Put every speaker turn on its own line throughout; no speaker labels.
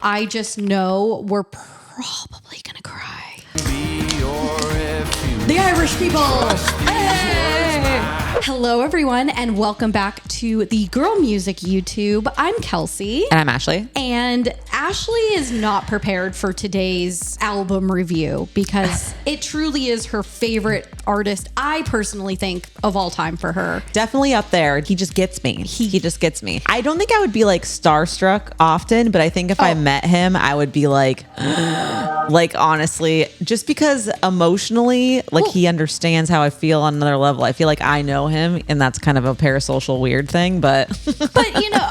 I just know we're probably gonna cry. The Irish people! Hey! Hello, everyone, and welcome back to the Girl Music YouTube. I'm Kelsey.
And I'm Ashley.
And Ashley is not prepared for today's album review because it truly is her favorite artist, I personally think, of all time for her.
Definitely up there. He just gets me. He just gets me. I don't think I would be like starstruck often, but I think if I met him, I would be like honestly, just because emotionally, like he understands how I feel on another level. I feel like I know him, and that's kind of a parasocial weird thing, but
you know,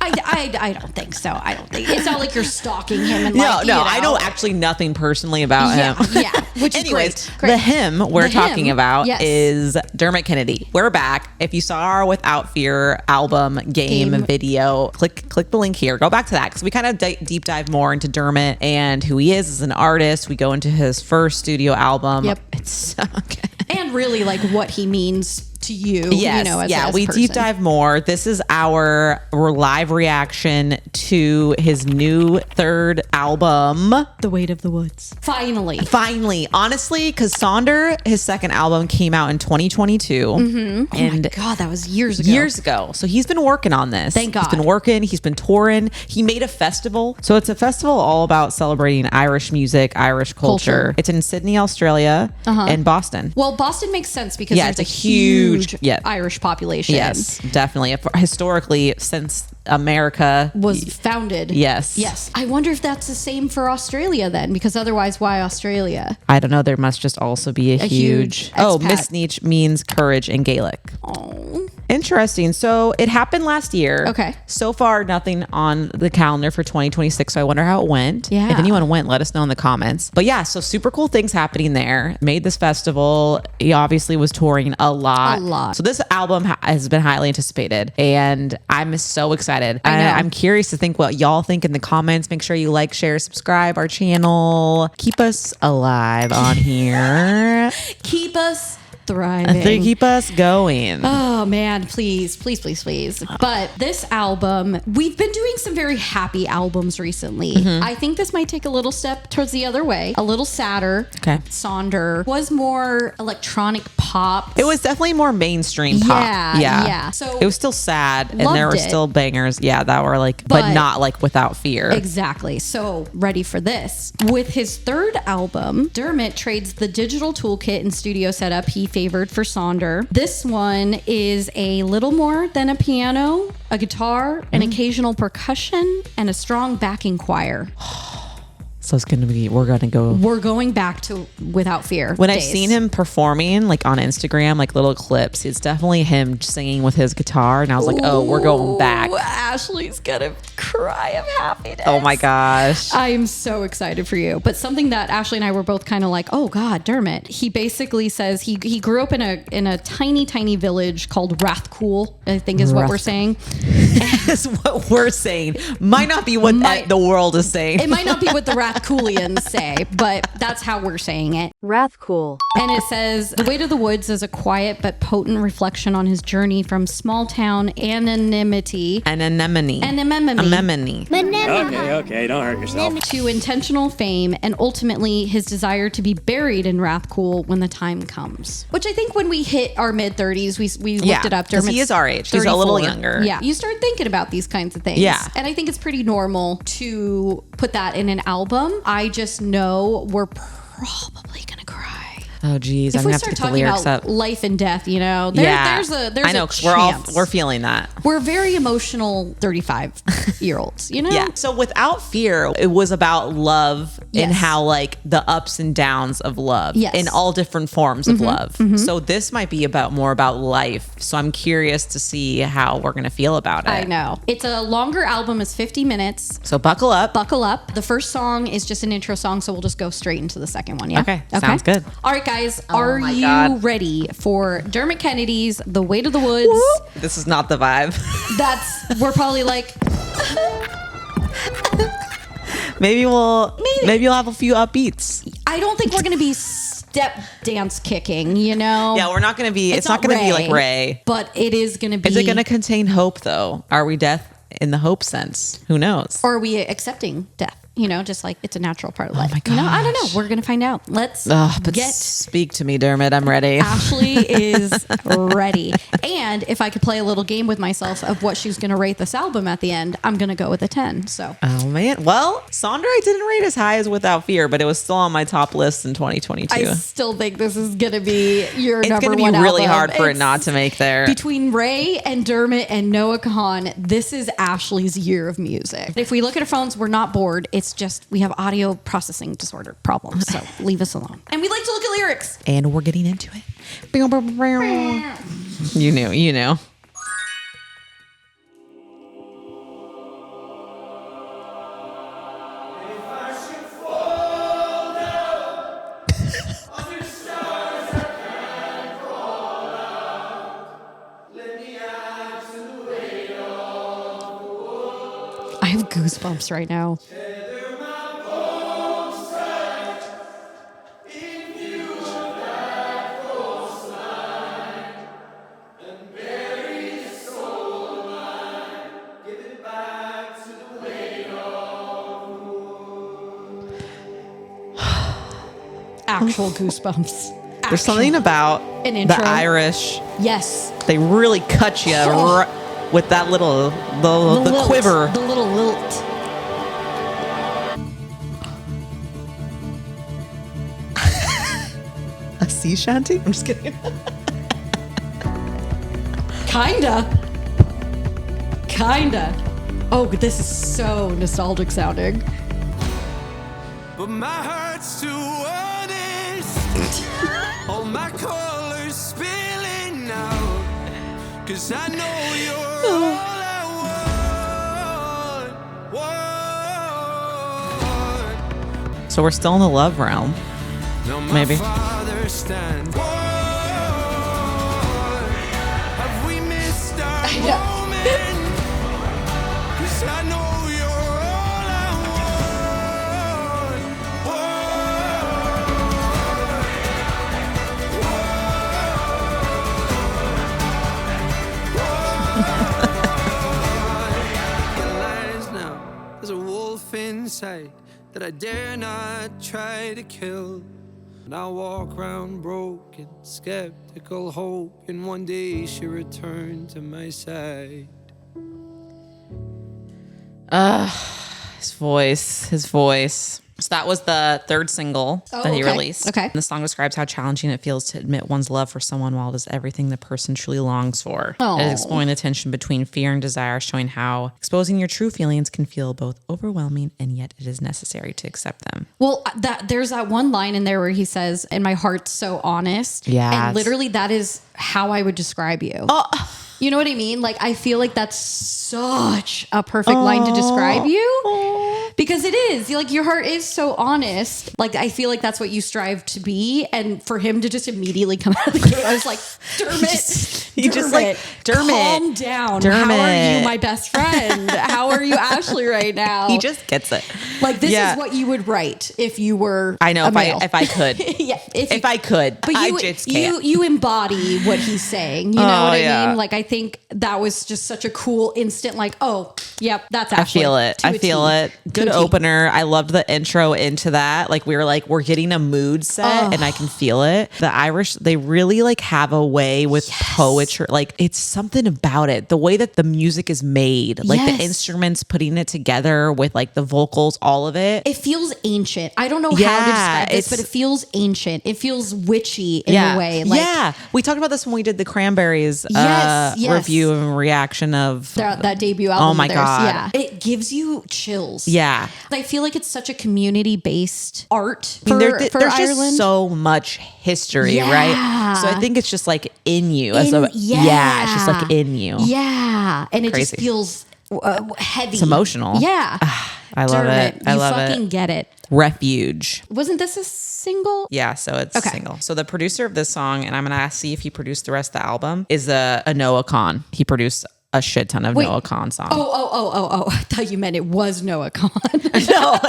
I don't think so. I don't think it's not like you're stalking him. And
no, I know actually nothing personally about him.
Yeah, which is
anyways,
great.
The hymn we're talking about is Dermot Kennedy. We're back. If you saw our Without Fear album game video, click the link here. Go back to that because we kind of deep dive more into Dermot and who he is as an artist. We go into his first studio album.
Yep,
it's so good.
And really like what he means to you.
Yes,
you know, as
we
a person.
deep dive more. This is our live reaction to his new third album,
The Weight of the Woods. Finally,
honestly, because Sonder, his second album came out in 2022.
Mm-hmm. And oh my God, that was years ago.
So he's been working on this.
Thank God.
He's been working. He's been touring. He made a festival. So it's a festival all about celebrating Irish music, Irish culture. It's in Sydney, Australia, and Boston.
Well, Boston makes sense because there's
it's a huge
Irish population.
Yes, definitely. Historically, since America
was founded.
Yes.
I wonder if that's the same for Australia then, because otherwise, why Australia?
I don't know. There must just also be a huge
expat.
Misneach means courage in Gaelic.
Oh.
Interesting. So it happened last year.
Okay.
So far, nothing on the calendar for 2026. So I wonder how it went.
Yeah.
If anyone went, let us know in the comments. But yeah, so super cool things happening there. Made this festival. He obviously was touring a lot. So this album has been highly anticipated, and I'm so excited. I'm curious to think what y'all think in the comments. Make sure you like, share, subscribe our channel. Keep us alive on here.
Keep us thriving.
Keep us going.
Oh man, please. But this album, we've been doing some very happy albums recently. I think this might take a little step towards the other way, a little sadder.
Okay.
Sonder was more electronic pop.
It was definitely more mainstream pop.
Yeah. So
it was still sad, and there were still bangers. Yeah, that were like, but not like Without Fear.
Exactly. So ready for this. With his third album, Dermot trades the digital toolkit and studio setup he favored for Sonder. This one is a little more than a piano, a guitar, an occasional percussion, and a strong backing choir.
So it's going to be, we're going
back to Without Fear.
When I've seen him performing like on Instagram, like little clips, it's definitely him singing with his guitar. And I was like, oh, we're going back.
Ashley's going to cry of happiness.
Oh my gosh.
I am so excited for you. But something that Ashley and I were both kind of like, oh God, Dermot. He basically says he grew up in a tiny village called Rathcoole, I think is what we're saying.
That's what we're saying. Might not be what the world is saying.
It might not be what the Rathcooleans say, but that's how we're saying it.
Rathcoole.
And it says, The Weight of the Woods is a quiet but potent reflection on his journey from small town anonymity.
Anemone.
Okay, don't hurt yourself.
To intentional fame, and ultimately his desire to be buried in Rathcoole when the time comes. Which I think when we hit our mid-30s, we looked it up.
Because he is our age. 34. He's a little younger.
Yeah. You start thinking about these kinds of things.
Yeah.
And I think it's pretty normal to put that in an album. I just know we're probably going to cry.
Oh geez,
if
I'm
we
gonna have to
start
get the
talking
lyrics
about
up.
life and death, you know, there's a chance.
We're feeling that.
We're very emotional 35-year-olds, you know?
Yeah. So Without Fear, it was about love and how like the ups and downs of love in all different forms of love. So this might be more about life. So I'm curious to see how we're gonna feel about it.
I know. It's a longer album. It's 50 minutes.
So buckle up.
The first song is just an intro song, so we'll just go straight into the second one. Yeah.
Okay. Sounds good.
All right, guys. Are you ready for Dermot Kennedy's The Weight of the Woods?
Woo! This is not the vibe.
We're probably like...
Maybe you'll have a few upbeats.
I don't think we're going to be step dance kicking, you know?
Yeah, we're not going to be, it's not going to be like Ray.
But it is going to be.
Is it going to contain hope though? Are we death in the hope sense. Who knows?
Or are we accepting death? You know, just like it's a natural part of life.
Oh my
You know, I don't
gosh.
know. We're going to find out. Let's
Speak to me, Dermot. I'm ready.
Ashley is ready. And if I could play a little game with myself of what she's going to rate this album at the end, I'm going to go with a 10. So.
Oh man. Well, Sonder I didn't rate as high as Without Fear, but it was still on my top list in 2022.
I still think this is going to be your number one album.
It's going to be really hard for it not to make there.
Between Ray and Dermot and Noah Kahan, this is Ashley's year of music. If we look at our phones, we're not bored. It's just we have audio processing disorder problems. So leave us alone. And we like to look at lyrics.
And we're getting into it. You knew.
I have goosebumps right now. Actual goosebumps.
There's something about
an intro.
The Irish.
Yes.
They really cut you with that little the quiver.
The little lilt.
A sea shanty? I'm just kidding.
Kinda. Oh, this is so nostalgic sounding.
But my heart's too honest. All my colors spilling out. 'Cause I know you're all I want.
So we're still in the love realm.
Now my
Maybe.
father stands. Have we missed our moment? 'Cause I know you're all I want. Now, there's a wolf inside that I dare not try to kill. And I walk around broken, skeptical, hoping one day she'll return to my side.
His voice. So that was the third single that he released.
Okay.
And the song describes how challenging it feels to admit one's love for someone while it is everything the person truly longs for.
Oh.
It is exploring the tension between fear and desire, showing how exposing your true feelings can feel both overwhelming and yet it is necessary to accept them.
Well, there's that one line in there where he says, "And my heart's so honest."
Yeah.
And literally that is how I would describe you.
Oh.
You know what I mean? Like, I feel like that's such a perfect line to describe you. Because it is. Like, your heart is so honest. Like, I feel like that's what you strive to be. And for him to just immediately come out of the gate, I was like, Dermot, calm down.
Dermot.
How are you, my best friend? How are you, Ashley, right now?
He just gets it.
Like, this is what you would write if you were
I know,
a male.
if I could.
Yeah.
If I could.
But
I just can't.
you embody what he's saying. You know what I
yeah.
mean? Like, I think that was just such a cool instant, like, oh, yep, that's Ashley.
I feel it.
To a T.
Good
To a T.
opener. I loved the intro into that. Like, we're getting a mood set and I can feel it. The Irish, they really like have a way with poetry. Like, it's something about it. The way that the music is made, like the instruments putting it together with like the vocals, all of it.
It feels ancient. I don't know how to describe this, but it feels ancient. It feels witchy in a way. Like,
we talked about this when we did the Cranberries review and reaction of
that debut album.
Oh my
of theirs.
God.
Yeah. It gives you chills.
Yeah.
I feel like it's such a community-based art
I mean,
for
there's
Ireland.
just so much history, right? So I think it's just like in you. It's just like in you.
Yeah. And it
Crazy.
just feels heavy.
It's emotional.
Yeah.
I love it. I love
You fucking
it.
get it.
Refuge.
Wasn't this a single?
Yeah, so it's a single. So the producer of this song, and I'm going to see if he produced the rest of the album, is a Noah Kahan. He produced a shit ton of
Wait.
Noah Khan songs.
Oh. I thought you meant it was Noah Khan.
No.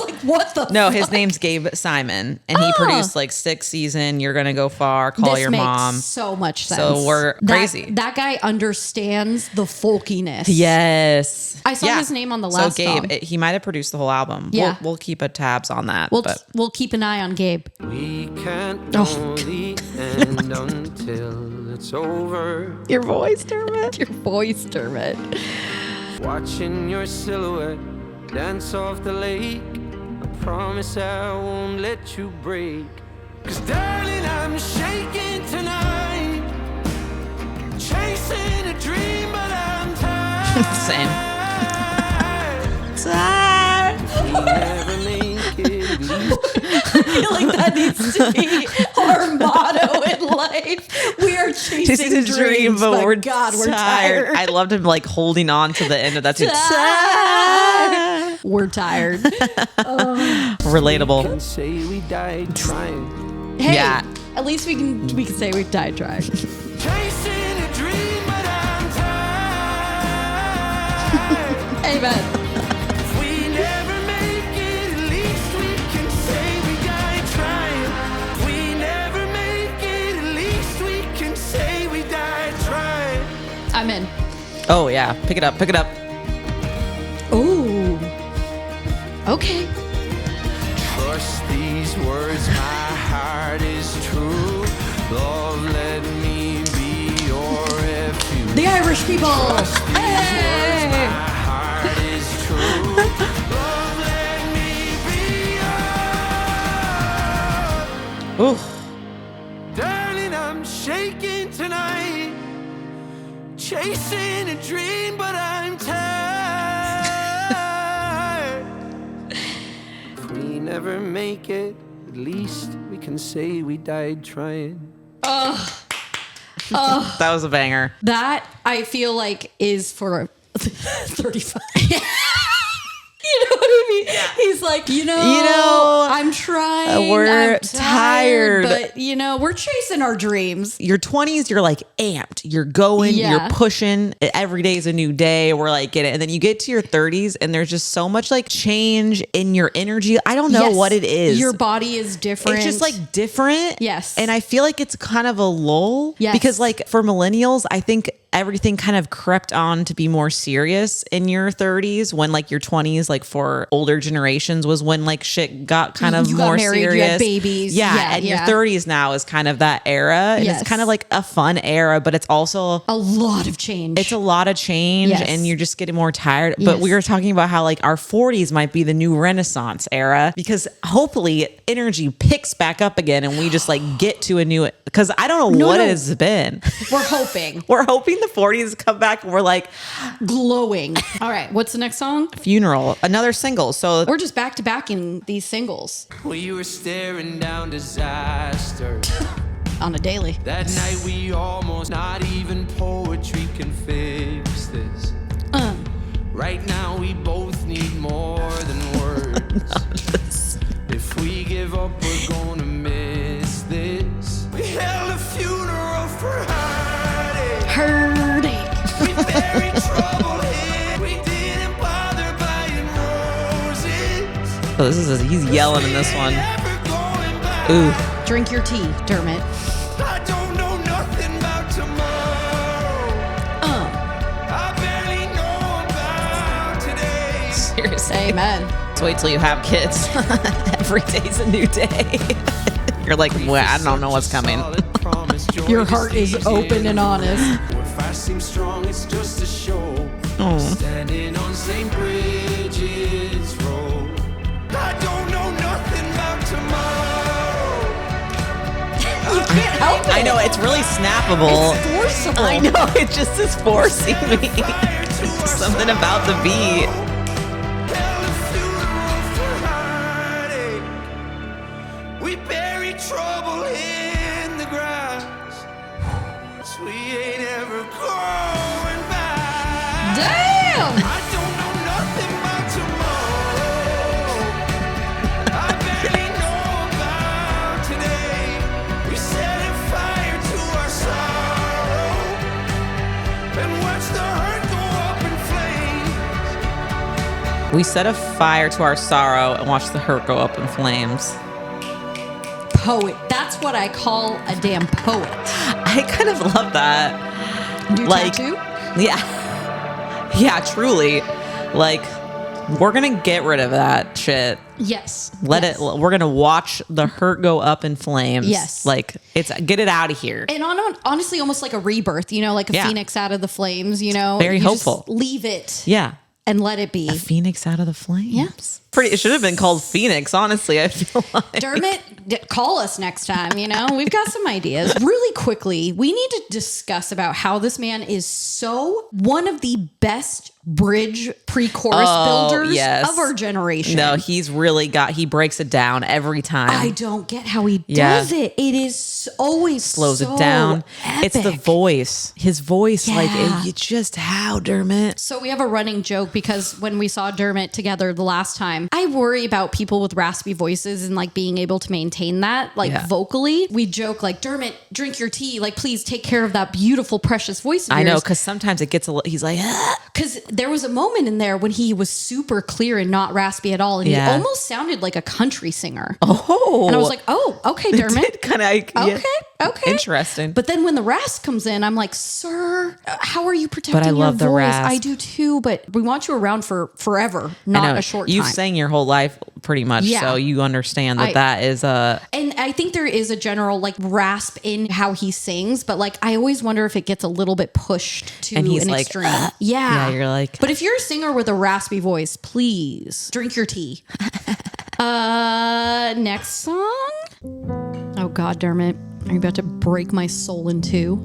Like, what the
No,
fuck?
his name's Gabe Simon, and he produced like 6 season. You're gonna go far. Call
This
your
makes
mom.
so much sense.
So we're crazy.
That guy understands the folkiness.
Yes,
I saw his name on the last
So Gabe,
song.
he might have produced the whole album.
Yeah.
We'll keep a tabs on that.
We'll keep an eye on Gabe.
We can't know the end until it's over.
Your voice, Dermot.
Your voice, Dermot.
Watching your silhouette dance off the lake. I promise I won't let you break. 'Cause darling, I'm shaking tonight. Chasing a dream, but I'm tired.
Same.
We never make it.
I feel like that needs to be our motto in life. We are chasing
This is a
dreams,
dream, but we're
tired.
I loved him like holding on to the end of that too.
We're tired.
Relatable.
Can say we died trying.
Hey,
Yeah.
at least we can say we've died trying.
Chasing a dream, but I'm tired.
Amen.
If we never make it, at least we can say we died trying. If we never make it, at least we can say we died trying.
I'm in.
Oh yeah, pick it up.
Ooh. Okay.
Trust these words, my heart is true. Love, let me be your refuge.
The Irish people.
Hey! My heart is true. Love, let me be yours.
Ooh.
Darling, I'm shaking tonight. Chasing a dream, but I'm tired. If we never make it, at least we can say we died trying.
That was a banger.
That I feel like is for 35. You know what I mean? He's like, I'm trying.
We're
I'm
tired.
But, we're chasing our dreams.
Your 20s, you're like amped. You're going,
Yeah.
you're pushing. Every day is a new day. We're like, get it. And then you get to your 30s and there's just so much like change in your energy. I don't know
Yes,
what it is.
Your body is different.
It's just like different.
Yes.
And I feel like it's kind of a lull.
Yes.
Because like for millennials, I think everything kind of crept on to be more serious in your 30s when like your 20s, like for older generations was when like shit got kind of
You got
more
married,
serious.
you had babies.
Yeah. And your 30s now is kind of that era. And
Yes.
it's kind of like a fun era, but it's also
a lot of change.
it's a lot of change
Yes.
and you're just getting more tired. But we
Yes.
were talking about how like our 40s might be the new Renaissance era because hopefully energy picks back up again and we just like get to a new, because I don't know what it has been.
We're hoping.
We're hoping the 40s come back and we're like
Glowing. All right. What's the next song?
Funeral, another single. So
We're just back to back in these singles
We were staring down disaster.
on a daily.
That night we almost, not even poetry can fix this. Right now we both need more than words. If we give up, we're gonna miss this. We held a funeral for heartache. We buried trouble here. We didn't bother buying roses.
this is he's yelling in this one.
Never going back.
Ooh.
Drink your tea, Dermot.
I don't know nothing about tomorrow. I barely know about today.
Seriously.
Amen.
Just wait till you have kids. Every day's a new day. You're like, well, I don't know what's coming.
Your heart is open and honest.
If I seem strong, it's just a show.
Oh.
Standing on St. Bridget's Road. I don't know nothing about tomorrow.
You can't help it.
I know, it's really snappable.
It's forcible.
I know, it just is forcing me. Something about the beat.
Held a funeral for heartache. We buried trouble in the grass. So we ain't ever going back.
Damn.
I don't know nothing about tomorrow. I barely know about today. We set a fire to our sorrow and watch the hurt
We set a fire to our sorrow and watch the hurt go up in flames.
Poet. That's what I call a damn poet.
I kind of love that.
Do tattoo?
Yeah. Yeah, truly. Like, we're going to get rid of that shit.
Yes.
We're going to watch the hurt go up in flames.
Yes.
Like, get it out of here.
And honestly, almost like a rebirth, like a phoenix out of the flames,
Very hopeful.
Just leave it.
Yeah.
And let it be.
A phoenix out of the flames.
Yes.
It should have been called Phoenix, honestly, I feel like.
Dermot, call us next time, We've got some ideas. Really quickly, we need to discuss about how this man is so one of the best bridge pre-chorus builders of our generation.
No, he breaks it down every time.
I don't get how he does it. It is always
slows
so
it down.
Epic.
It's the voice. His voice, how Dermot.
So we have a running joke because when we saw Dermot together the last time, I worry about people with raspy voices and like being able to maintain that vocally. We joke like, Dermot, drink your tea. Like, please take care of that beautiful, precious voice of yours.
I know, because sometimes it gets he's like,
because there was a moment in there when he was super clear and not raspy at all. And he almost sounded like a country singer.
Oh.
And I was like, oh, okay, Dermot. Okay.
Interesting.
But then when the rasp comes in, I'm like, sir, how are you protecting
but I love
your
the
voice?
rasp.
I do too, but we want you around for forever, not a short time.
You've sang your whole life pretty much, so you understand that is a...
And I think there is a general like rasp in how he sings, but like I always wonder if it gets a little bit pushed to
and he's
an
like,
extreme. Yeah,
you're like...
But if you're a singer with a raspy voice, please drink your tea. Next song? Oh God, Dermot. Are you about to break my soul in two?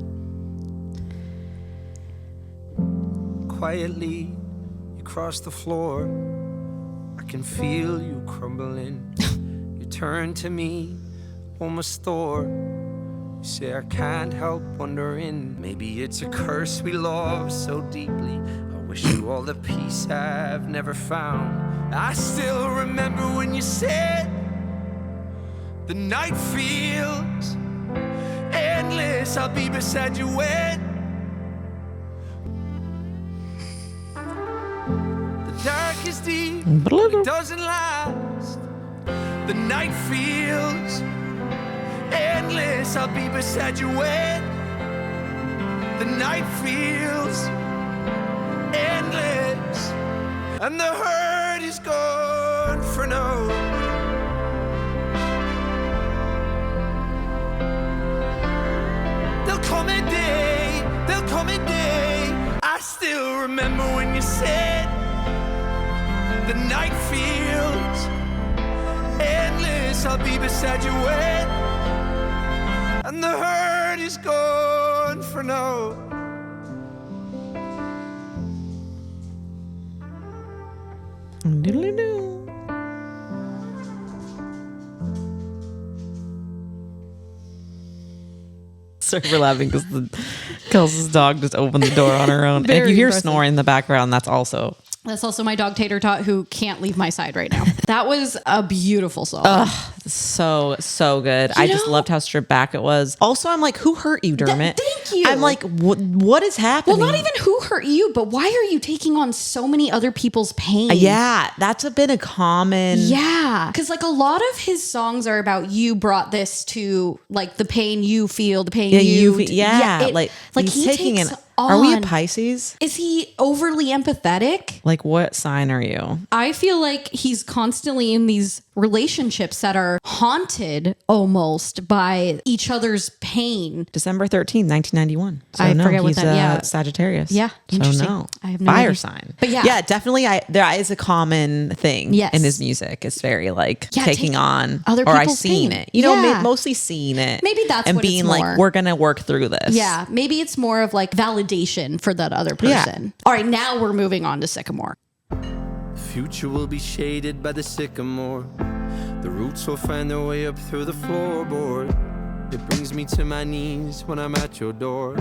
Quietly, you cross the floor. I can feel you crumbling. You turn to me, almost Thor. You say I can't help wondering. Maybe it's a curse we love so deeply. I wish you all the peace I've never found. I still remember when you said the night feels endless. I'll be beside you when the dark is deep, but it doesn't last. The night feels endless. I'll be beside you when the night feels endless, and the hurt is gone for now. There'll come a day. I still remember when you said the night feels endless. I'll be beside you when, and the hurt is gone for now.
Sorry for laughing because Kelsey's dog just opened the door on her own. And if you hear snoring in the background, that's also
my dog Tater Tot, who can't leave my side right now. That was a beautiful song.
So good. I just loved how stripped back it was. Also, I'm like, who hurt you, Dermot?
Thank you.
I'm like, what is happening?
Well, not even who hurt you, but why are you taking on so many other people's pain?
Yeah, that's been a common...
Yeah, because like a lot of his songs are about you brought this to like the pain you feel, the pain
like he's taking an... Are we a Pisces?
Is he overly empathetic?
Like, what sign are you?
I feel like he's constantly in these relationships that are haunted almost by each other's pain.
December 13th, 1991. So
I forget what
he's
that,
Sagittarius.
Yeah, interesting.
So no.
I have no
Fire
idea.
sign.
But
yeah, definitely there is a common thing in his music. It's very like taking on
other
or I've
people's
seen
pain.
it. You know, mostly seeing it.
Maybe that's
and
what
being
it's
like,
more.
we're gonna work through this.
Yeah, maybe it's more of like validation for that other person. Yeah. All right, now we're moving on to Sycamore.
The future will be shaded by the sycamore. The roots will find their way up through the floorboard. It brings me to my knees when I'm at your door,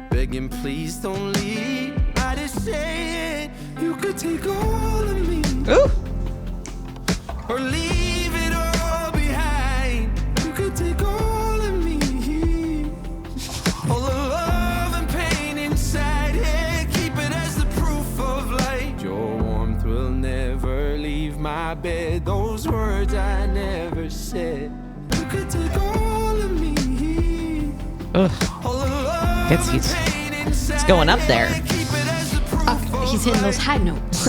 begging please don't leave. I just say you could take all of me.
Ooh.
Or leave it all behind. You could take all of me. All the love and pain inside. Yeah, keep it as the proof of light. Your warmth will babe. Those words I never said. You could take all of me.
Ugh. It's going up there.
He's hitting those high notes.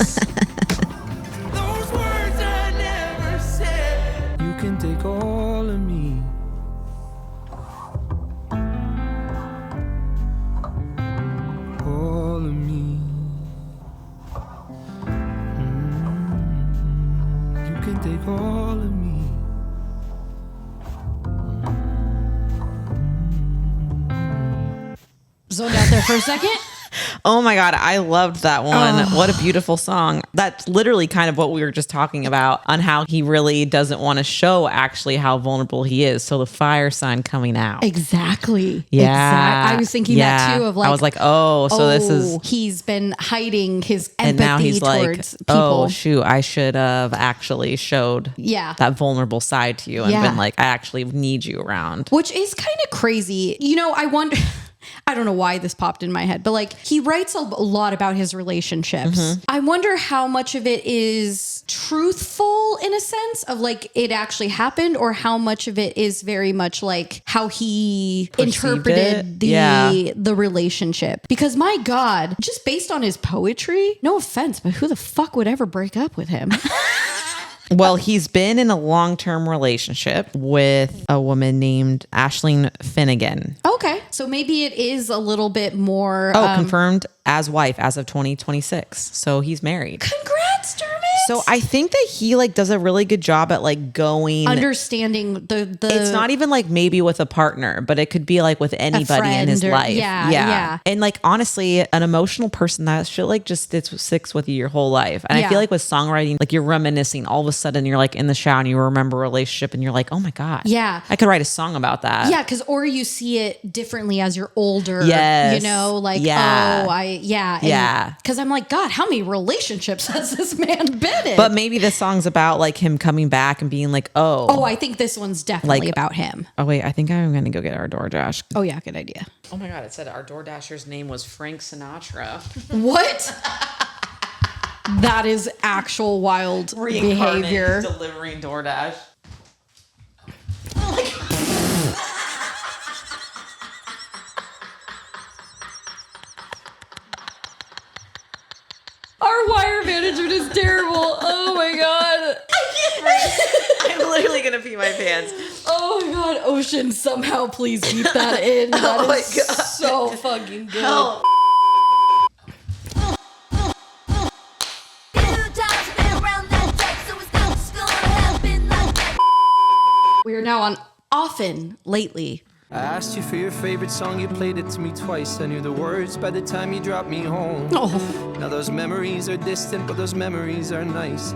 Those words I never said. You can take all of me. All of me. You can take all of me.
Zoned out there for a second.
Oh my God, I loved that one. What a beautiful song. That's literally kind of what we were just talking about on how he really doesn't want to show actually how vulnerable he is. So the fire sign coming out.
Exactly.
Yeah.
I was thinking that too of like,
I was like, oh, so this is.
He's been hiding his empathy
And now he's like,
towards people.
oh, shoot, I should have actually showed that vulnerable side to you and been like, I actually need you around.
Which is kind of crazy. You know, I wonder. I don't know why this popped in my head, but like he writes a lot about his relationships. Mm-hmm. I wonder how much of it is truthful in a sense of like it actually happened, or how much of it is very much like how he interpreted the relationship. Because my God, just based on his poetry, no offense, but who the fuck would ever break up with him?
Well, he's been in a long-term relationship with a woman named Aisling Finnegan.
Okay. So maybe it is a little bit more...
confirmed as wife as of 2026. So he's married.
Congrats, Dermot!
So I think that he like does a really good job at like
understanding the
it's not even like maybe with a partner, but it could be like with anybody in his life. Yeah. And like honestly, an emotional person, that shit like just sticks with you your whole life. And I feel like with songwriting, like you're reminiscing, all of a sudden you're like in the shower and you remember a relationship and you're like, oh my God.
Yeah.
I could write a song about that.
Yeah, or you see it differently as you're older.
Yes.
You know, like, Because I'm like, God, how many relationships has this man been in?
But maybe this song's about like him coming back and being like, oh,
I think this one's definitely
like,
about him.
Oh wait, I think I'm gonna go get our DoorDash.
Oh yeah, good idea.
Oh my God, it said our DoorDasher's name was Frank Sinatra.
What? That is actual wild behavior.
Delivering DoorDash.
Oh my God. Our wire management is terrible. Oh my God.
I'm literally gonna pee my pants.
Oh my God, Ocean, somehow please keep that in. That is so fucking good. Help. We are now on Often Lately.
I asked you for your favorite song, you played it to me twice. I knew the words by the time you dropped me home. Now those memories are distant, but those memories are nice.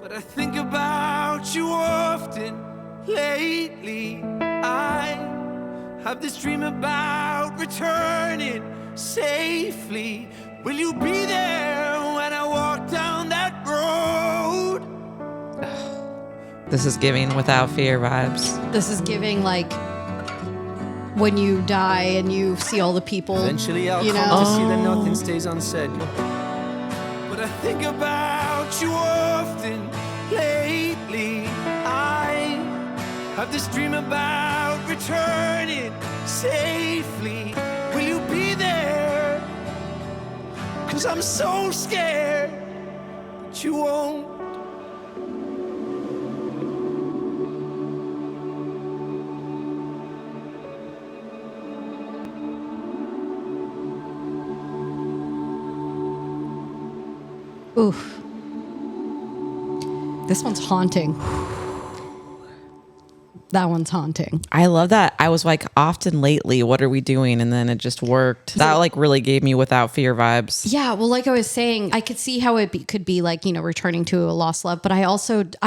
But I think about you often lately. I have this dream about returning safely. Will you be there when I walk down that road?
This is giving Without Fear vibes.
This is giving like when you die and you see all the people.
Eventually I'll come to see that nothing stays unsaid. But I think about you often lately. I have this dream about returning safely. Will you be there? 'Cause I'm so scared that you won't.
Oof. This one's haunting. That one's haunting.
I love that. I was like, often lately, what are we doing? And then it just worked. That like really gave me Without Fear vibes.
Yeah. Well, like I was saying, I could see how it could be like, you know, returning to a lost love. But I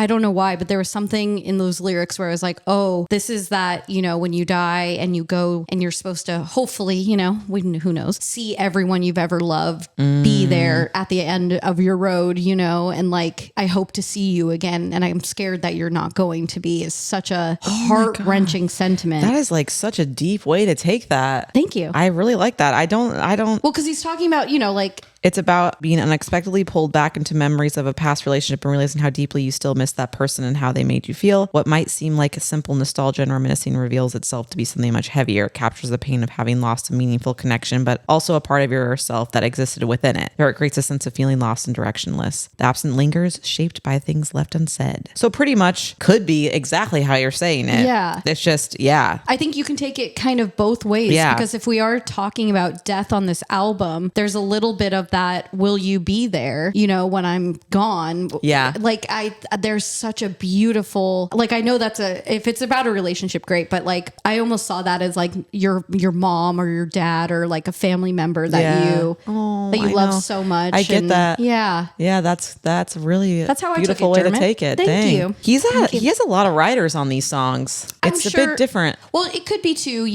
don't know why, but there was something in those lyrics where I was like, oh, this is that, you know, when you die and you go and you're supposed to hopefully, you know, who knows, see everyone you've ever loved be there at the end of your road, you know, and like, I hope to see you again. And I'm scared that you're not going to be is such a heart-wrenching sentiment.
That is like such a deep way to take that.
Thank you.
I really like that. I don't.
Well, because he's talking about, you know, like
It's about being unexpectedly pulled back into memories of a past relationship and realizing how deeply you still miss that person and how they made you feel. What might seem like a simple nostalgia and reminiscing reveals itself to be something much heavier. It captures the pain of having lost a meaningful connection, but also a part of yourself that existed within it. There it creates a sense of feeling lost and directionless. The absent lingers, shaped by things left unsaid. So pretty much could be exactly how you're saying it.
Yeah.
It's just, yeah.
I think you can take it kind of both ways.
Yeah.
Because if we are talking about death on this album, there's a little bit of that, will you be there, when I'm gone?
Yeah.
Like there's such a beautiful, like, I know if it's about a relationship, great. But like, I almost saw that as like your mom or your dad or like a family member that you love so much.
I get that.
Yeah.
Yeah. That's really
That's how I
beautiful
took it,
way to
Dermot.
take it.
Thank
Dang.
you.
He has a lot of writers on these songs. It's a bit different.
Well, it could be too,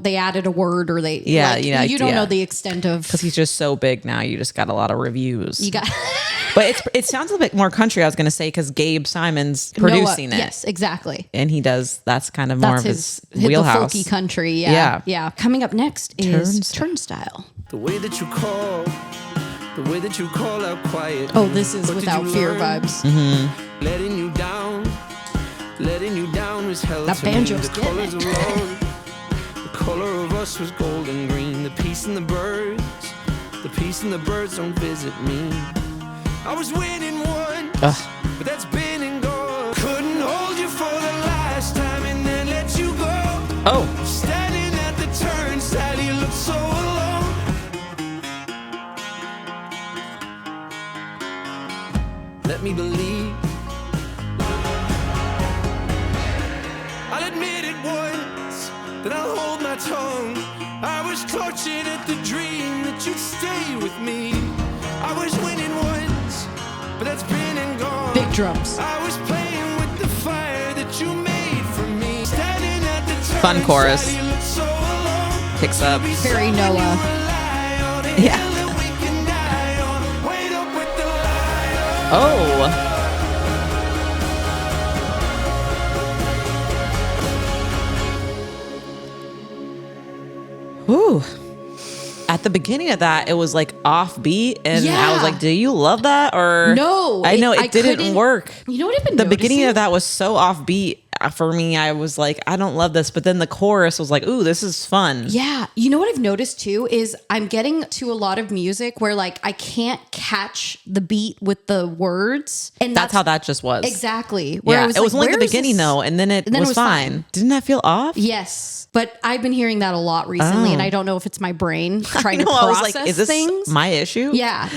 they added a word or they, you don't know the extent of,
because he's just so big now. You just got a lot of reviews.
you got,
but it sounds a bit more country. I was going to say because Gabe Simon's producing it.
Yes, exactly.
And that's kind of more of his
the
wheelhouse.
folky country. Yeah. Coming up next is Turnstile.
The way that you call, the way that you call out quiet.
Oh, this is
What did
Without
you
Fear
learn?
vibes.
Mm-hmm.
Letting you down was hell
That
to me.
banjo's
The colors
getting
of love, the color of us was gold and green. The peace and the birds, the peace and the birds don't visit me. I was winning once, but that's been and gone. Couldn't hold you for the last time and then let you go.
Oh.
Standing at the turnstile, you look so alone. Let me believe. I'll admit it once, then I'll hold my tongue. I was tortured at the dream that you'd stay with me. I was winning once, but that's been and gone.
Big drums.
I was playing with the fire that you made for me. Standing at the
Fun chorus.
you look so alone.
Picks up.
Very Noah.
Yeah. Oh. Ooh. At the beginning of that, it was like offbeat, and I was like, "Do you love that?" Or
no?
I know
I
it didn't work.
You know what I've been
The beginning
noticing?
of that was so offbeat for me. I was like, "I don't love this," but then the chorus was like, "Ooh, this is fun."
Yeah. You know what I've noticed too is I'm getting to a lot of music where like I can't catch the beat with the words, and
That's how that just was.
Exactly. Where
Yeah,
I was
it was
like,
only the
where is
beginning
this?
though, and then it was fine. Didn't that feel off?
Yes, but I've been hearing that a lot recently, and I don't know if it's my brain trying to
I
process
was like, "Is this
things.
my issue?"
Yeah.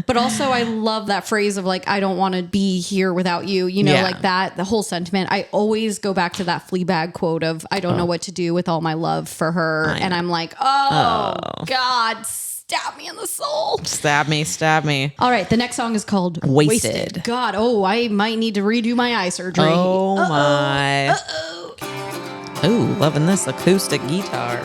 But also I love that phrase of like, I don't want to be here without you,
Yeah.
like that, the whole sentiment. I always go back to that Fleabag quote of, I don't know what to do with all my love for her. And I'm like, oh God, stab me in the soul.
Stab me.
All right. The next song is called
Wasted.
God. Oh, I might need to redo my eye surgery.
Oh my. Ooh, loving this acoustic guitar.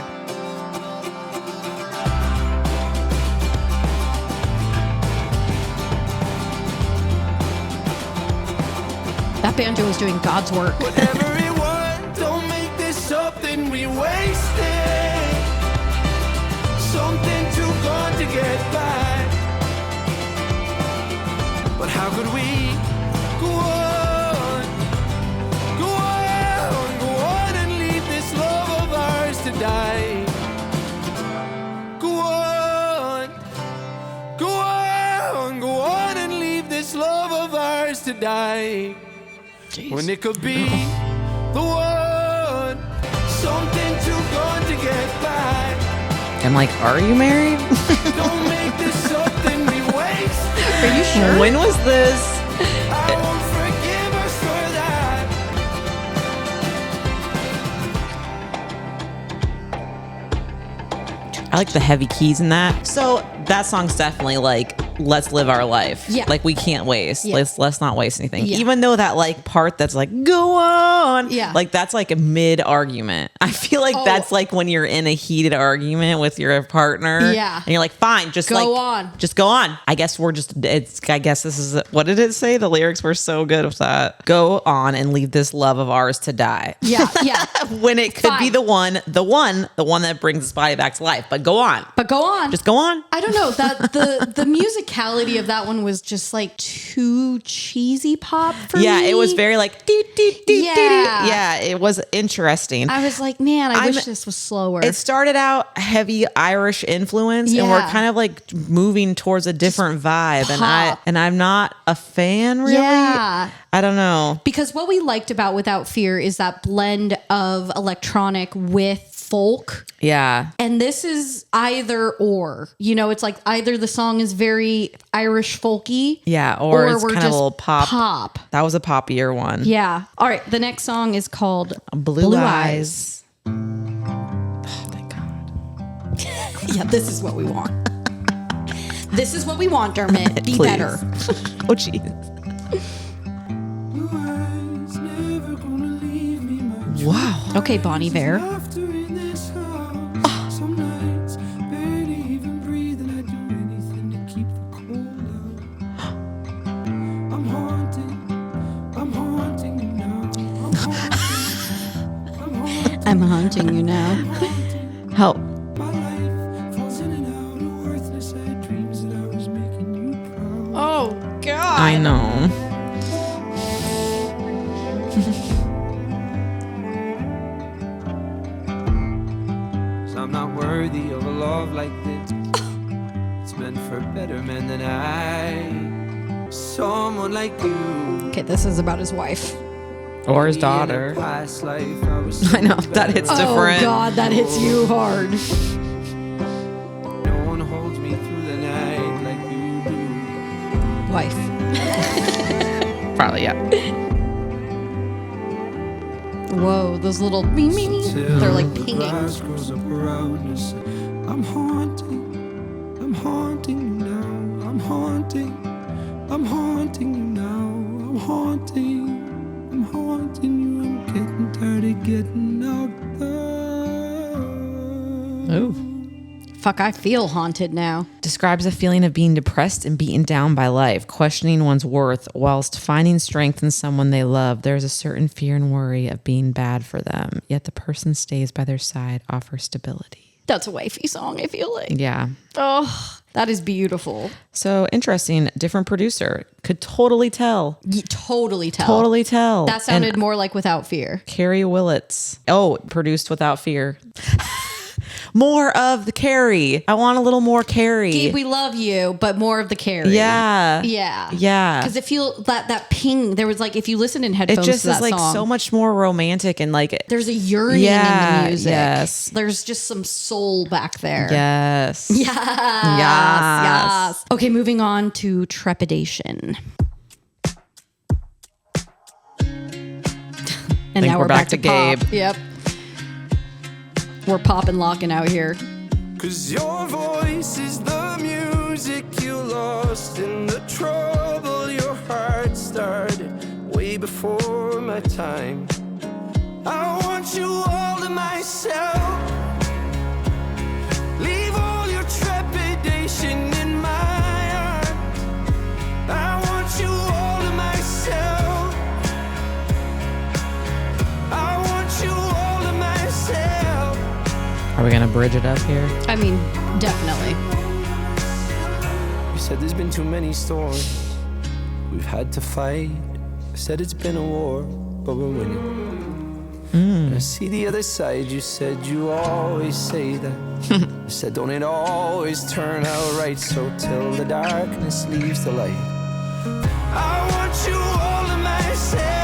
That banjo is doing God's work.
Whatever it was, don't make this something we wasted. Something too gone to get by. But how could we go on and leave this love of ours to die? Go on and leave this love of ours to die.
Jeez.
When it could be the one, something too gone to get by.
I'm like, are you married?
Don't make this something we waste.
Are you sure?
When was this?
I won't forgive us for that.
I like the heavy keys in that. So that song's definitely like let's live our life.
Yeah.
Like we can't waste.
Yeah.
Let's not waste anything.
Yeah.
Even though that like part that's like, go on.
Yeah.
Like that's like a mid argument. I feel like that's like when you're in a heated argument with your partner.
Yeah.
And you're like, fine, just
Go on.
Just go on. I guess I guess this is, what did it say? The lyrics were so good with that. Go on and leave this love of ours to die.
Yeah. Yeah.
When it could be
Fine.
the one that brings this body back to life. But go on.
Just
go on.
I don't know, that the musicality of that one was just like too cheesy pop for me.
Yeah, it was very like doo, doo, doo,
Yeah.
doo, doo. Yeah, it was interesting.
I was like, man, I wish this was slower.
It started out heavy Irish influence, and we're kind of like moving towards a different vibe, and I'm not a fan really.
Yeah.
I don't know.
Because what we liked about Without Fear is that blend of electronic with folk.
Yeah.
And this is either or. You know, it's like either the song is very Irish folky.
Yeah, or it's
we're
kind of a
just
little pop.
Pop.
That was a poppier one.
Yeah. All right. The next song is called
Blue Eyes. Oh, thank God.
Yeah, this is what we want. This is what we want, Dermot. Be
Please.
better.
Oh, jeez. Wow.
Okay, Bonnie Bear. I'm haunting you now.
Help.
Oh, God.
I know.
I'm not worthy of a love like this. It's meant for better men than I. Someone like you.
Okay, this is about his wife.
Or his daughter.
Past life, I was
I know, that hits different.
Oh, God, that hits you hard.
No one holds me through the night like you do.
Wife.
Probably, yeah.
Whoa, those little me, they're like pinging.
Grass grows up around us. I'm haunting you now. I'm haunting you now. I'm haunting you. I'm getting tired of getting out there.
Ooh.
Fuck, I feel haunted now.
Describes a feeling of being depressed and beaten down by life, questioning one's worth, whilst finding strength in someone they love. There's a certain fear and worry of being bad for them, yet the person stays by their side, offers stability.
That's a wifey song, I feel like.
Yeah.
Oh, that is beautiful.
So interesting. Different producer. Could totally tell.
Totally tell.
Totally tell.
That sounded more like Without Fear.
Carrie Willits. Oh, produced Without Fear. More of the Carrie. I want a little more Carrie.
Gabe, we love you, but more of the Carrie.
Yeah.
Yeah.
Yeah.
Because it feels that ping, there was like, if you listen in headphones
It just
to that
is like
song,
so much more romantic and like.
there's a yearning in the music.
Yes.
There's just some soul back there.
Yes.
Yes.
Yes.
Yes. Okay, moving on to Trepidation. And
Think
now
we're back to
pop.
Gabe.
Yep. We're popping, locking out here.
'Cause your voice is the music you lost in the trouble. Your heart started way before my time. I want you all to myself. Leave all your trepidation in my arms. I want you all to myself. I want you all to myself.
Are we going to bridge it up here?
I mean, definitely.
You said there's been too many storms we've had to fight. I said it's been a war, but we're winning. And I see the other side. You said you always say that. I said don't it always turn out right? So till the darkness leaves the light, I want you all to myself.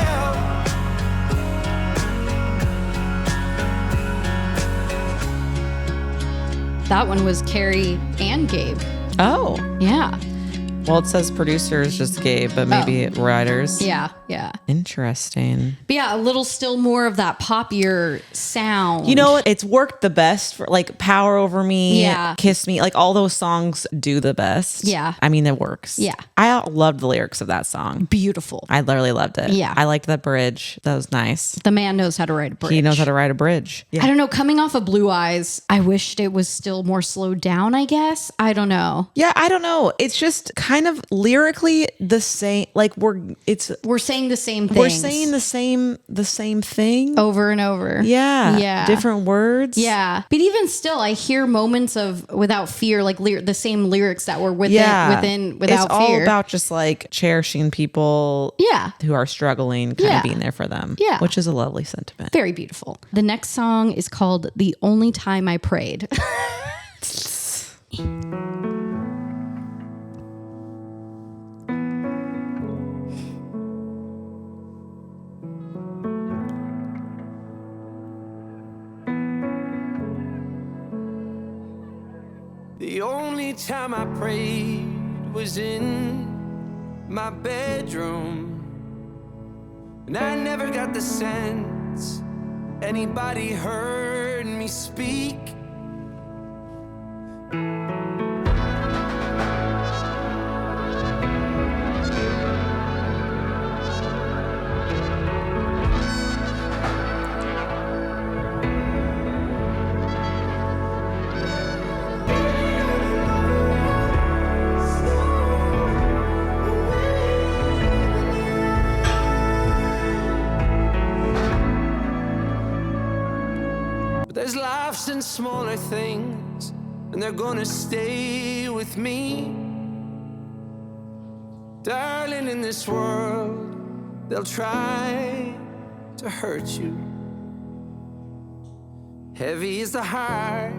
That one was Carrie and Gabe.
Oh.
Yeah.
Well, it says producers just Gabe, but maybe writers.
Yeah.
Interesting.
But yeah, a little still more of that poppier sound.
You know what? It's worked the best for like Power Over Me,
Yeah.
Kiss Me, like all those songs do the best.
Yeah.
I mean, it works.
Yeah.
I loved the lyrics of that song.
Beautiful.
I literally loved it.
Yeah.
I liked that bridge. That was nice.
The man knows how to write a bridge.
He knows how to write a bridge. Yeah.
I don't know. Coming off of Blue Eyes, I wished it was still more slowed down, I guess. I don't know.
Yeah, I don't know. It's just kind of lyrically the same. Like we're
saying the same things.
We're saying the same thing
over and over.
Yeah.
Yeah.
Different words.
Yeah. But even still, I hear moments of Without Fear, like the same lyrics that were without Fear.
It's all about just like cherishing people who are struggling, kind of being there for them.
Yeah.
Which is a lovely sentiment.
Very beautiful. The next song is called The Only Time I Prayed.
The only time I prayed was in my bedroom, and I never got the sense anybody heard me speak. There's laughs in smaller things, and they're gonna stay with me. Darling, in this world, they'll try to hurt you. Heavy is the heart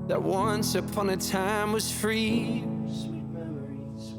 that once upon a time was free. Sweet memories.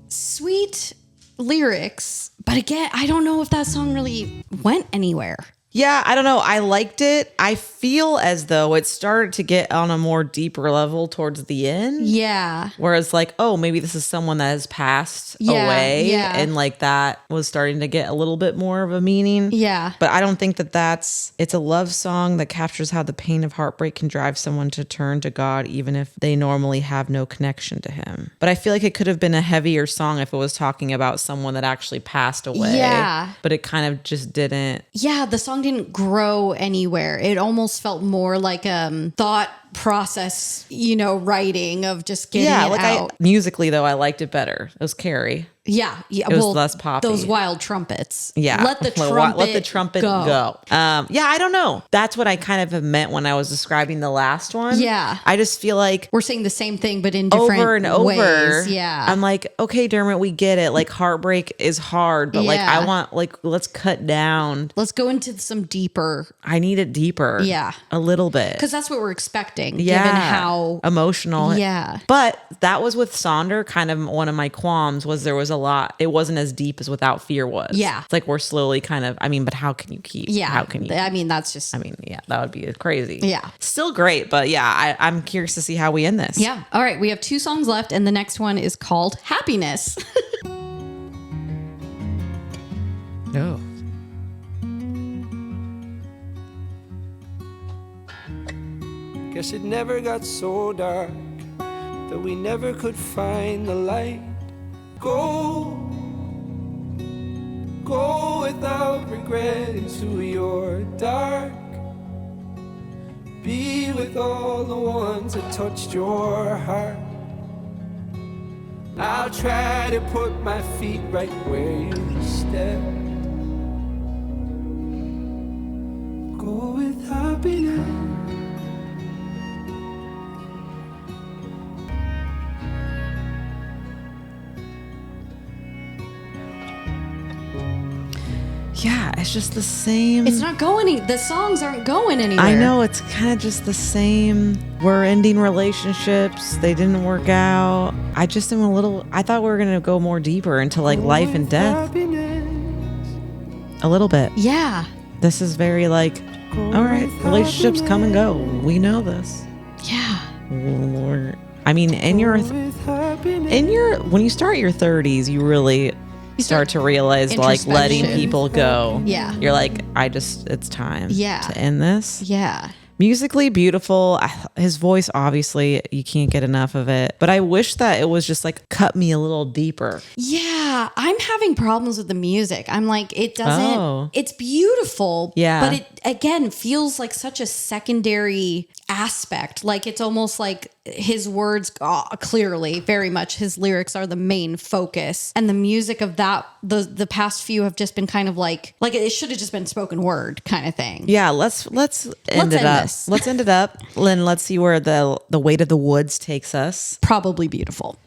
Sweet lyrics, but again, I don't know if that song really went anywhere.
Yeah, I don't know. I liked it. I feel as though it started to get on a more deeper level towards the end.
Yeah.
Whereas like, oh, maybe this is someone that has passed away.
Yeah.
And like that was starting to get a little bit more of a meaning.
Yeah.
But I don't think it's a love song that captures how the pain of heartbreak can drive someone to turn to God, even if they normally have no connection to him. But I feel like it could have been a heavier song if it was talking about someone that actually passed away.
Yeah.
But it kind of just didn't.
Yeah, the song didn't grow anywhere. It almost felt more like thought process, writing of just getting it out.
Musically though, I liked it better. It was Carrie.
Yeah.
It was less poppy.
Those wild trumpets.
Yeah.
Let the trumpet
go. Yeah, I don't know. That's what I kind of meant when I was describing the last one.
Yeah.
I just feel like
we're saying the same thing, but in different
over and over.
ways. Yeah.
I'm like, okay, Dermot, we get it. Like heartbreak is hard, but like I want let's cut down.
Let's go into some deeper.
I need it deeper.
Yeah.
A little bit.
Because that's what we're expecting.
Yeah.
Given how
emotional.
Yeah.
But that was with Sonder. Kind of one of my qualms was there was a lot. It wasn't as deep as Without Fear was.
Yeah.
It's like we're slowly kind of, but how can you keep?
Yeah.
How can you?
That's just.
Yeah, that would be crazy.
Yeah.
Still great, but yeah, I'm curious to see how we end this.
Yeah. All right. We have 2 songs left, and the next one is called Happiness.
No.
Guess it never got so dark that we never could find the light. Go without regret into your dark. Be with all the ones that touched your heart. I'll try to put my feet right where you stepped. Go with happiness.
Yeah, it's just the same.
It's not going. The songs aren't going anywhere.
I know, it's kind of just the same. We're ending relationships. They didn't work out. I just am I thought we were going to go more deeper into like life and death. A little bit.
Yeah.
This is very like, all right, relationships come and go. We know this.
Yeah.
I mean, when you start your 30s, you really start to realize like letting people go.
Yeah.
You're like, it's time to end this.
Yeah.
Musically beautiful. His voice, obviously, you can't get enough of it. But I wish that it was just like cut me a little deeper.
Yeah, I'm having problems with the music. I'm like, it doesn't, it's beautiful.
Yeah.
But it, again, feels like such a secondary aspect. Like it's almost like his words, clearly, very much his lyrics are the main focus. And the music of that, the past few have just been kind of like it should have just been spoken word kind of thing.
Yeah, let's end it up. Let's end it up. Lynn, let's see where the weight of the woods takes us.
Probably beautiful.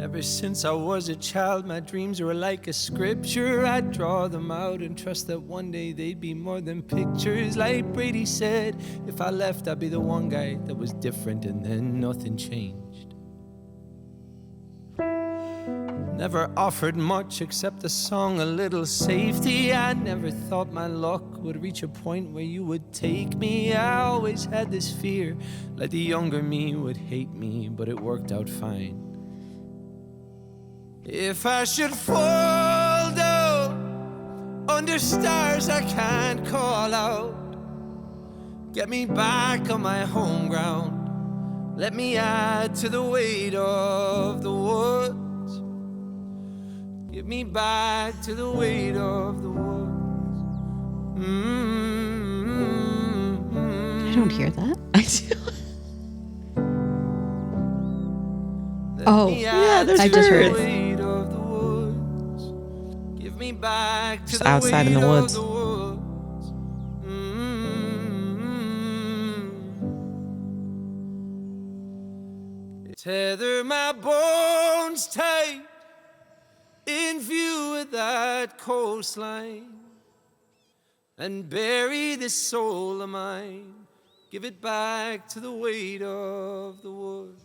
Ever since I was a child, my dreams were like a scripture. I'd draw them out and trust that one day they'd be more than pictures. Like Brady said, if I left, I'd be the one guy that was different, and then nothing changed. Never offered much except a song, a little safety. I never thought my luck would reach a point where you would take me. I always had this fear, like the younger me would hate me, but it worked out fine. If I should fall down under stars I can't call out, get me back on my home ground, let me add to the weight of the woods. Get me back to the weight of the woods.
I don't hear that.
I do.
Oh,
yeah, there's
I just heard.
Weight of the woods. Give me back to
Just
the
outside in the
weight
woods.
of the woods. Tether my bones tight in view of that coastline, and bury this soul of mine. Give it back to the weight of the woods.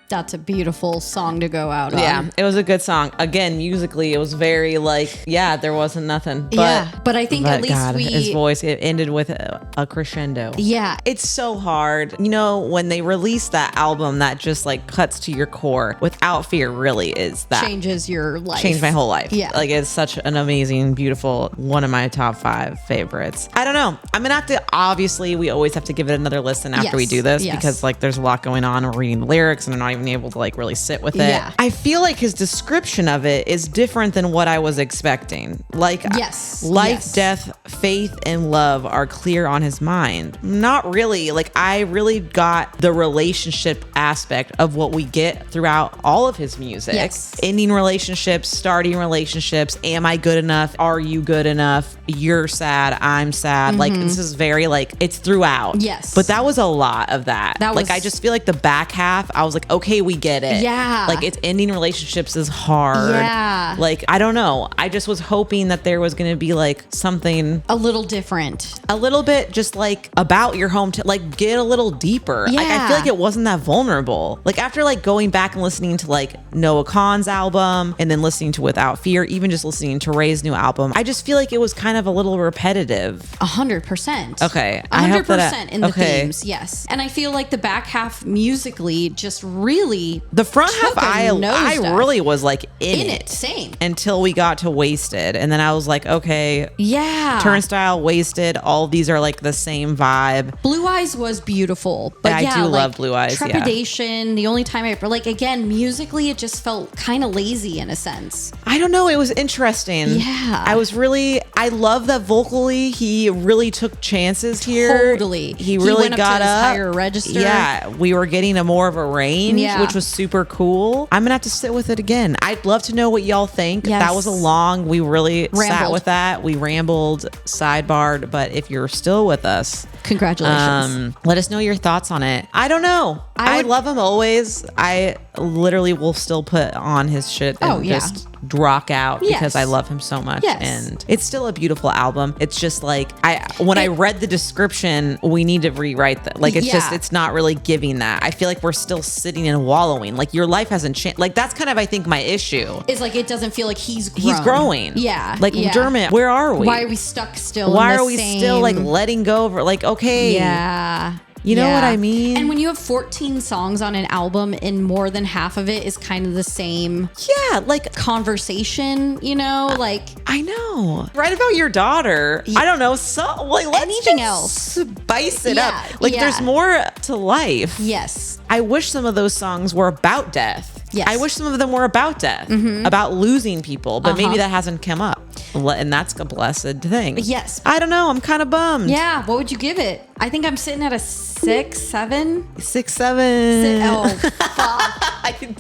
That's a beautiful song to go out on.
Yeah, it was a good song. Again, musically, it was very there wasn't nothing.
But I think at least
God, his voice, it ended with a crescendo.
Yeah.
It's so hard. You know, when they release that album that just cuts to your core, Without Fear really is that.
Changes your life.
Changed my whole life.
Yeah.
It's such an amazing, beautiful, one of my top 5 favorites. I don't know. I'm going to have to, obviously, we always have to give it another listen after we do this because there's a lot going on. We're reading the lyrics and I'm not even able to really sit with it.
Yeah.
I feel like his description of it is different than what I was expecting. Life, death, faith, and love are clear on his mind. Not really. I really got the relationship aspect of what we get throughout all of his music.
Yes.
Ending relationships, starting relationships. Am I good enough? Are you good enough? You're sad. I'm sad. This is very it's throughout.
Yes.
But that was a lot of that. I just feel like the back half, I was like, okay, we get it.
Yeah.
It's ending relationships is hard.
Yeah.
I don't know. I just was hoping that there was going to be something
a little different.
A little bit just about your home to get a little deeper.
Yeah.
I feel like it wasn't that vulnerable. After going back and listening to Noah Kahan's album and then listening to Without Fear, even just listening to Ray's new album, I just feel like it was kind of a little repetitive.
100%.
Okay.
100% in the themes. Yes. And I feel like the back half musically just really
the front half I really was in it.
Same.
Until we got to Wasted. And then I was like, okay.
Yeah.
Turnstile, Wasted, all of these are the same vibe.
Blue Eyes was beautiful. But
I do love Blue Eyes.
Trepidation, the only time again, musically, it just felt kind of lazy in a sense.
I don't know. It was interesting.
Yeah.
I love that vocally he really took chances here.
Totally.
He really
went
got
up to
up.
his higher register.
Yeah. We were getting more of a range, which was super cool. I'm going to have to sit with it again. I'd love to know what y'all think.
Yes.
That was we really sat with that. We rambled, sidebarred, but if you're still with us,
congratulations.
Let us know your thoughts on it. I don't know. I love him always. I literally will still put on his shit and just rock out because I love him so much.
Yes.
And it's still a beautiful album. It's just I read the description, we need to rewrite that. It's not really giving that. I feel like we're still sitting and wallowing. Your life hasn't changed. That's kind of, I think, my issue.
It's it doesn't feel like he's grown.
He's growing.
Yeah.
Dermot, where are we?
Why are we stuck still?
Why are we still letting go of okay.
Yeah.
You know what I mean?
And when you have 14 songs on an album and more than half of it is kind of the same
like
conversation, you know, like
I know. Write about your daughter. I don't know. So like let's
anything
just
else.
Spice it up. Like there's more to life.
Yes.
I wish some of those songs were about death.
Yes.
I wish some of them were about death, about losing people, but maybe that hasn't come up. And that's a blessed thing.
Yes.
I don't know. I'm kind of bummed.
Yeah. What would you give it? I think I'm sitting at a 6, 7.
6, 7.
Oh, fuck.
I can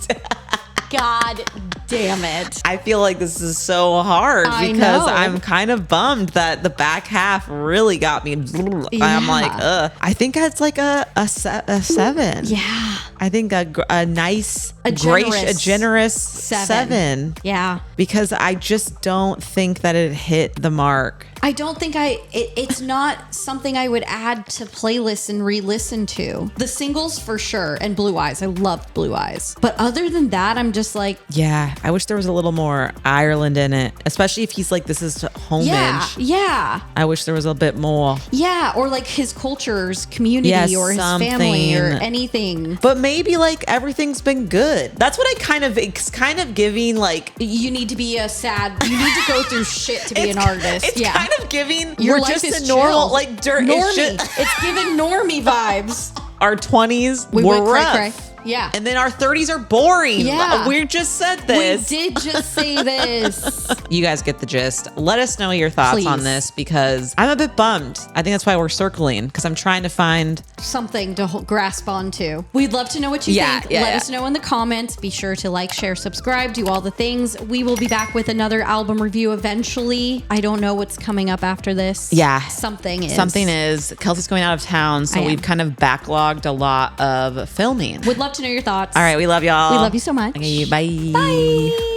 God damn it.
I feel like this is so hard because I'm kind of bummed that the back half really got me. I'm like, ugh. I think it's like a 7.
Yeah.
I think a nice, generous 7.
Yeah.
Because I just don't think that it hit the mark.
I don't think it's not something I would add to playlists and re-listen to. The singles for sure, and Blue Eyes. I loved Blue Eyes. But other than that, I'm just like...
Yeah, I wish there was a little more Ireland in it. Especially if he's like, this is homage.
Yeah.
I wish there was a bit more.
Yeah, or like his culture's community or his family or anything.
But maybe like everything's been good. That's what it's kind of giving like...
You need to be you need to go through shit to be an artist.
It's kind of giving
your
we're
life
just
is
a normal
chill.
like
normie. It's giving normie vibes.
Our 20s were
went
rough.
cray-cray. Yeah.
And then our 30s are boring.
Yeah.
We just said this.
We did just say this.
You guys get the gist. Let us know your thoughts on this because I'm a bit bummed. I think that's why we're circling because I'm trying to find
something to grasp onto. We'd love to know what you think. Let us know in the comments. Be sure to like, share, subscribe, do all the things. We will be back with another album review eventually. I don't know what's coming up after this.
Yeah.
Something is.
Kelsey's going out of town, so we've kind of backlogged a lot of filming.
Would love to know your thoughts.
All right, we love y'all.
We love you so much.
Okay, bye.
Bye.